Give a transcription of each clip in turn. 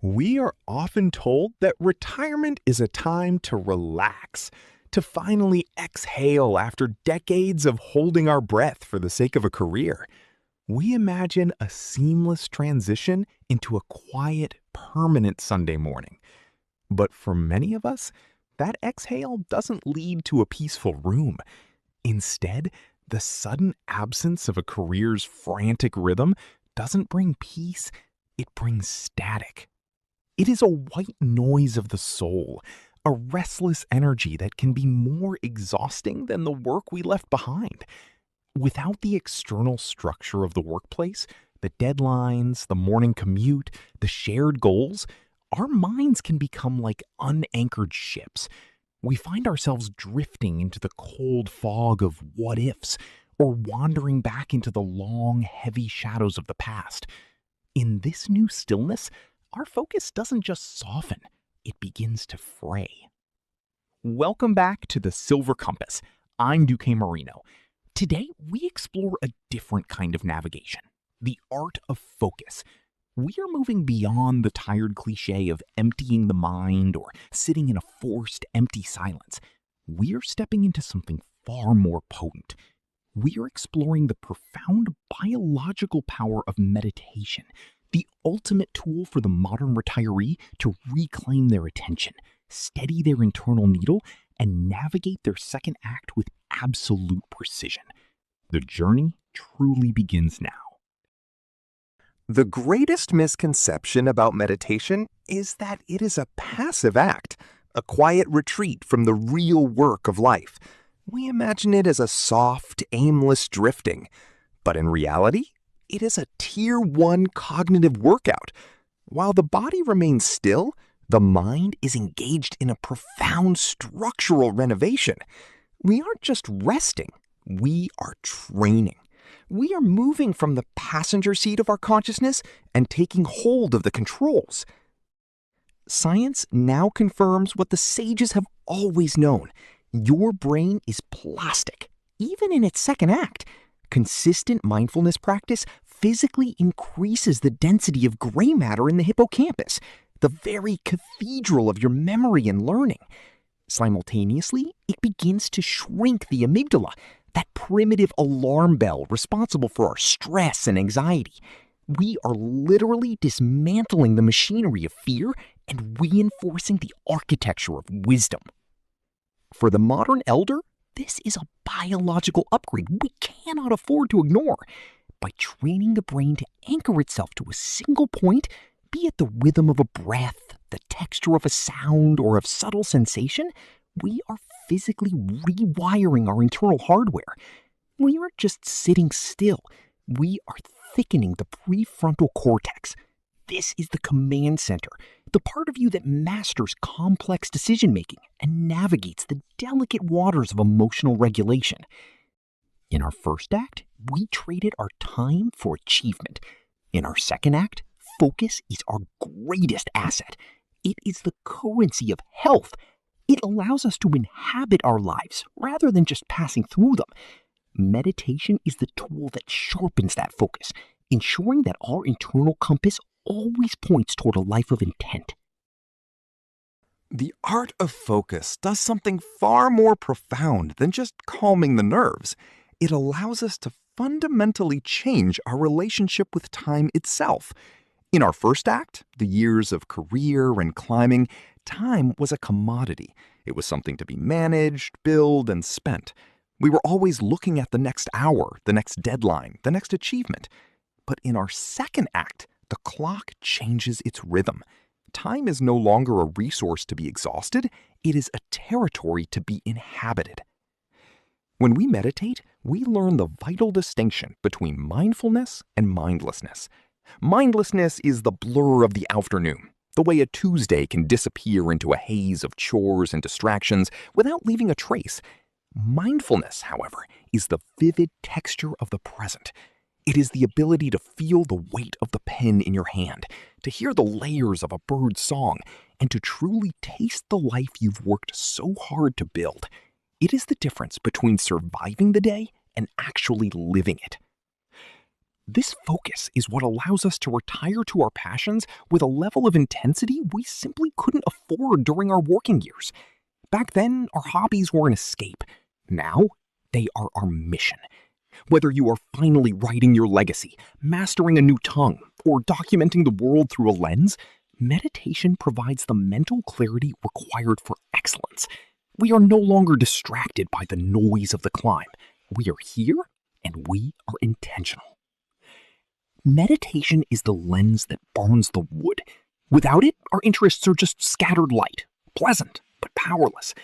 We are often told that retirement is a time to relax, to finally exhale after decades of holding our breath for the sake of a career. We imagine a seamless transition into a quiet, permanent Sunday morning. But for many of us, that exhale doesn't lead to a peaceful room. Instead, the sudden absence of a career's frantic rhythm doesn't bring peace, it brings static. It is a white noise of the soul, a restless energy that can be more exhausting than the work we left behind. Without the external structure of the workplace, the deadlines, the morning commute, the shared goals, our minds can become like unanchored ships. We find ourselves drifting into the cold fog of what-ifs, or wandering back into the long, heavy shadows of the past. In this new stillness, our focus doesn't just soften, it begins to fray. Welcome back to the Silver Compass. I'm Duquemarino. Today, we explore a different kind of navigation, the art of focus. We are moving beyond the tired cliche of emptying the mind or sitting in a forced, empty silence. We are stepping into something far more potent. We are exploring the profound biological power of meditation, the ultimate tool for the modern retiree to reclaim their attention, steady their internal needle, and navigate their second act with absolute precision. The journey truly begins now. The greatest misconception about meditation is that it is a passive act, a quiet retreat from the real work of life. We imagine it as a soft, aimless drifting. But in reality, it is a Tier 1 cognitive workout. While the body remains still, the mind is engaged in a profound structural renovation. We aren't just resting, we are training. We are moving from the passenger seat of our consciousness and taking hold of the controls. Science now confirms what the sages have always known. Your brain is plastic, even in its second act. Consistent mindfulness practice physically increases the density of gray matter in the hippocampus, the very cathedral of your memory and learning. Simultaneously, it begins to shrink the amygdala, that primitive alarm bell responsible for our stress and anxiety. We are literally dismantling the machinery of fear and reinforcing the architecture of wisdom. For the modern elder, this is a biological upgrade we cannot afford to ignore. By training the brain to anchor itself to a single point, be it the rhythm of a breath, the texture of a sound, or of subtle sensation, we are physically rewiring our internal hardware. We aren't just sitting still, we are thickening the prefrontal cortex. This is the command center, the part of you that masters complex decision-making and navigates the delicate waters of emotional regulation. In our first act, we traded our time for achievement. In our second act, focus is our greatest asset. It is the currency of health. It allows us to inhabit our lives rather than just passing through them. Meditation is the tool that sharpens that focus, ensuring that our internal compass always points toward a life of intent. The art of focus does something far more profound than just calming the nerves. It allows us to fundamentally change our relationship with time itself. In our first act, the years of career and climbing, time was a commodity. It was something to be managed, billed, and spent. We were always looking at the next hour, the next deadline, the next achievement. But in our second act, the clock changes its rhythm. Time is no longer a resource to be exhausted, it is a territory to be inhabited. When we meditate, we learn the vital distinction between mindfulness and mindlessness. Mindlessness is the blur of the afternoon, the way a Tuesday can disappear into a haze of chores and distractions without leaving a trace. Mindfulness, however, is the vivid texture of the present. It is the ability to feel the weight of the pen in your hand, to hear the layers of a bird's song, and to truly taste the life you've worked so hard to build. It is the difference between surviving the day and actually living it. This focus is what allows us to retire to our passions with a level of intensity we simply couldn't afford during our working years. Back then, our hobbies were an escape. Now, they are our mission. Whether you are finally writing your legacy, mastering a new tongue, or documenting the world through a lens, meditation provides the mental clarity required for excellence. We are no longer distracted by the noise of the climb. We are here, and we are intentional. Meditation is the lens that burns the wood. Without it, our interests are just scattered light, pleasant, but powerless.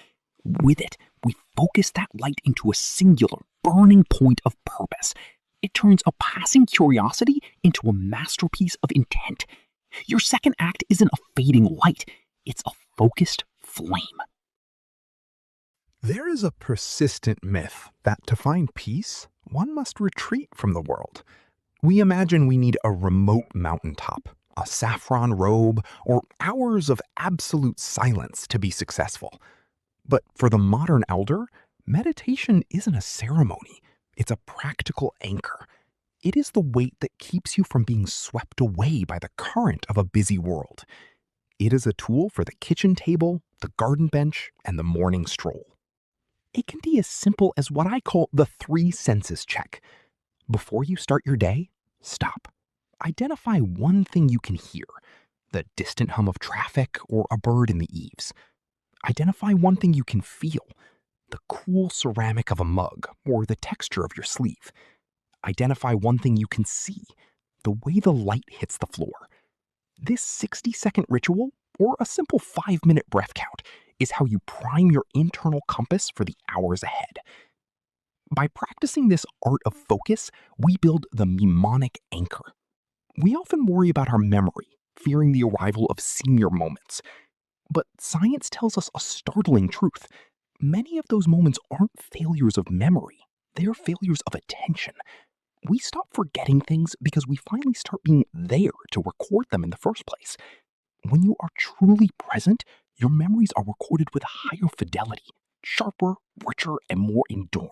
With it, we focus that light into a singular, burning point of purpose. It turns a passing curiosity into a masterpiece of intent. Your second act isn't a fading light, it's a focused flame. There is a persistent myth that to find peace, one must retreat from the world. We imagine we need a remote mountaintop, a saffron robe, or hours of absolute silence to be successful. But for the modern elder, meditation isn't a ceremony. It's a practical anchor. It is the weight that keeps you from being swept away by the current of a busy world. It is a tool for the kitchen table, the garden bench, and the morning stroll. It can be as simple as what I call the 3 senses check. Before you start your day, stop. Identify one thing you can hear, the distant hum of traffic or a bird in the eaves. Identify one thing you can feel, the cool ceramic of a mug or the texture of your sleeve. Identify one thing you can see, the way the light hits the floor. This 60-second ritual, or a simple 5-minute breath count, is how you prime your internal compass for the hours ahead. By practicing this art of focus, we build the mnemonic anchor. We often worry about our memory, fearing the arrival of senior moments. But science tells us a startling truth. Many of those moments aren't failures of memory, they are failures of attention. We stop forgetting things because we finally start being there to record them in the first place. When you are truly present, your memories are recorded with higher fidelity, sharper, richer, and more enduring.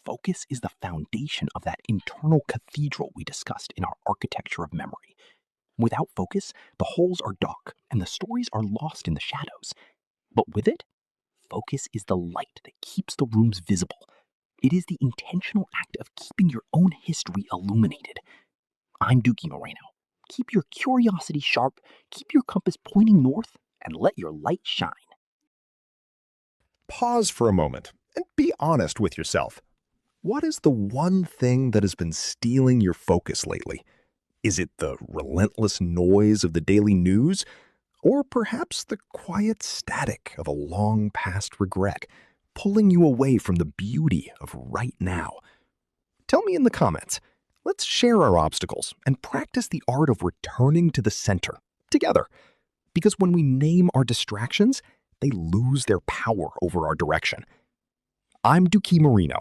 Focus is the foundation of that internal cathedral we discussed in our architecture of memory. Without focus, the halls are dark and the stories are lost in the shadows. But with it, focus is the light that keeps the rooms visible. It is the intentional act of keeping your own history illuminated. I'm Duquemarino. Keep your curiosity sharp, keep your compass pointing north, and let your light shine. Pause for a moment and be honest with yourself. What is the one thing that has been stealing your focus lately? Is it the relentless noise of the daily news? Or perhaps the quiet static of a long past regret, pulling you away from the beauty of right now? Tell me in the comments. Let's share our obstacles and practice the art of returning to the center together. Because when we name our distractions, they lose their power over our direction. I'm Duquemarino.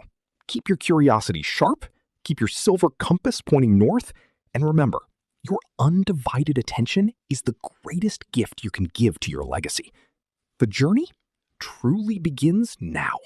Keep your curiosity sharp, keep your silver compass pointing north, and remember, your undivided attention is the greatest gift you can give to your legacy. The journey truly begins now.